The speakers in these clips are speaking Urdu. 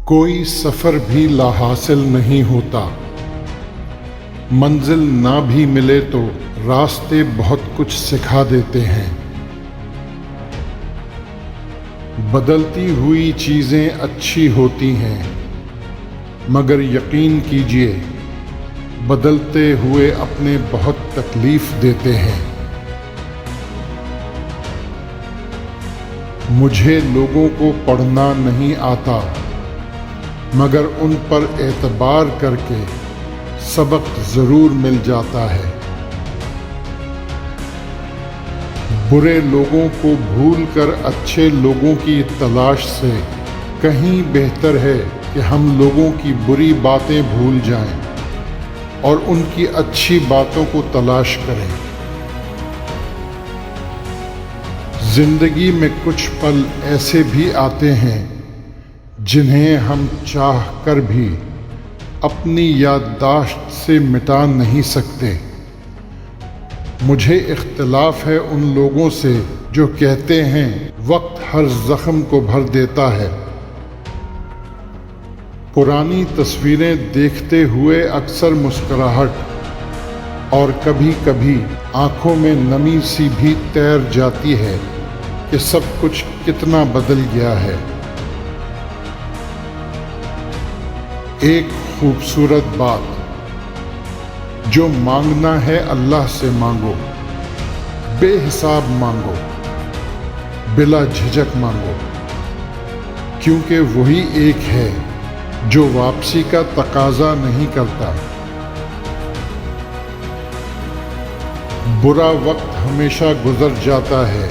کوئی سفر بھی لا حاصل نہیں ہوتا، منزل نہ بھی ملے تو راستے بہت کچھ سکھا دیتے ہیں۔ بدلتی ہوئی چیزیں اچھی ہوتی ہیں، مگر یقین کیجیے بدلتے ہوئے اپنے بہت تکلیف دیتے ہیں۔ مجھے لوگوں کو پڑھنا نہیں آتا، مگر ان پر اعتبار کر کے سبق ضرور مل جاتا ہے۔ برے لوگوں کو بھول کر اچھے لوگوں کی تلاش سے کہیں بہتر ہے کہ ہم لوگوں کی بری باتیں بھول جائیں اور ان کی اچھی باتوں کو تلاش کریں۔ زندگی میں کچھ پل ایسے بھی آتے ہیں جنہیں ہم چاہ کر بھی اپنی یادداشت سے مٹا نہیں سکتے۔ مجھے اختلاف ہے ان لوگوں سے جو کہتے ہیں وقت ہر زخم کو بھر دیتا ہے۔ پرانی تصویریں دیکھتے ہوئے اکثر مسکراہٹ اور کبھی کبھی آنکھوں میں نمی سی بھی تیر جاتی ہے کہ سب کچھ کتنا بدل گیا ہے۔ ایک خوبصورت بات، جو مانگنا ہے اللہ سے مانگو، بے حساب مانگو، بلا جھجک مانگو، کیونکہ وہی ایک ہے جو واپسی کا تقاضا نہیں کرتا۔ برا وقت ہمیشہ گزر جاتا ہے،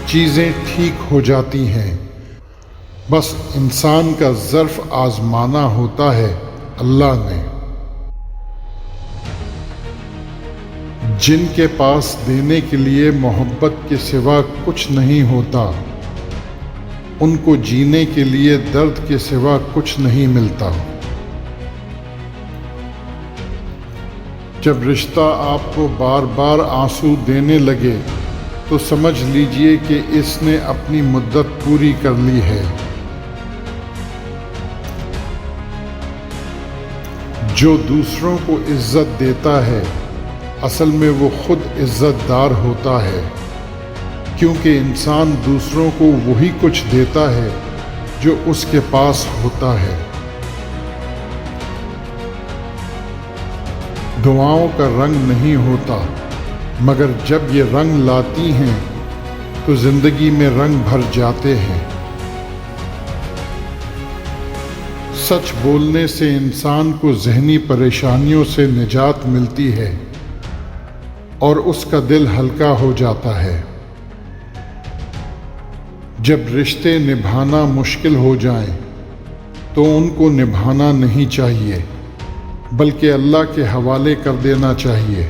چیزیں ٹھیک ہو جاتی ہیں، بس انسان کا ظرف آزمانا ہوتا ہے اللہ نے۔ جن کے پاس دینے کے لیے محبت کے سوا کچھ نہیں ہوتا، ان کو جینے کے لیے درد کے سوا کچھ نہیں ملتا۔ جب رشتہ آپ کو بار بار آنسو دینے لگے تو سمجھ لیجئے کہ اس نے اپنی مدت پوری کر لی ہے۔ جو دوسروں کو عزت دیتا ہے اصل میں وہ خود عزت دار ہوتا ہے، کیونکہ انسان دوسروں کو وہی کچھ دیتا ہے جو اس کے پاس ہوتا ہے۔ دعاؤں کا رنگ نہیں ہوتا، مگر جب یہ رنگ لاتی ہیں تو زندگی میں رنگ بھر جاتے ہیں۔ سچ بولنے سے انسان کو ذہنی پریشانیوں سے نجات ملتی ہے اور اس کا دل ہلکا ہو جاتا ہے۔ جب رشتے نبھانا مشکل ہو جائیں تو ان کو نبھانا نہیں چاہیے، بلکہ اللہ کے حوالے کر دینا چاہیے۔